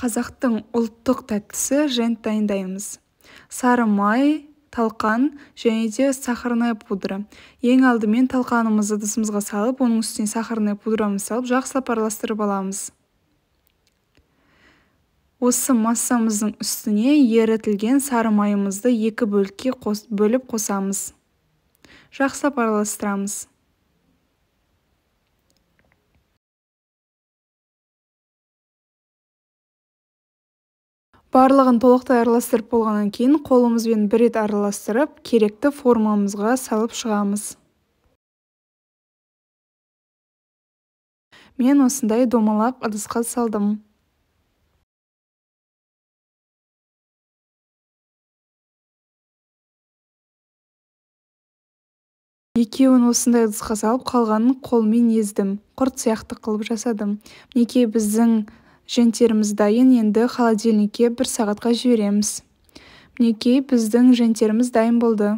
Қазақтың ұлттық тәттісі жент дайындаймыз. Сары май, талқан және де сахарная пудра. Ең алдымен талқанымызды ыдысымызға салып, оның үстіне сахарная пудрамызды салып, жақсылап араластырып аламыз. Осы массамыздың үстіне ерітілген сары майымызды екі бөлікке бөліп қосамыз. Жақсылап араластырамыз. Барлығын толықтай араластырып болғаннан кейін қолымызбен бір рет араластырып, керекті формамызға салып шығамыз. Мен осындай домалап ыдысқа салдым. Екеуін осындай ыдысқа салып, қалғанын қолмен ездім. Құрт сияқты қылып жасадым. Мінекей біздің женттеріміз дайын, енді холодильникке 1 сағатқа жібереміз. Мінекей біздің женттеріміз дайын болды.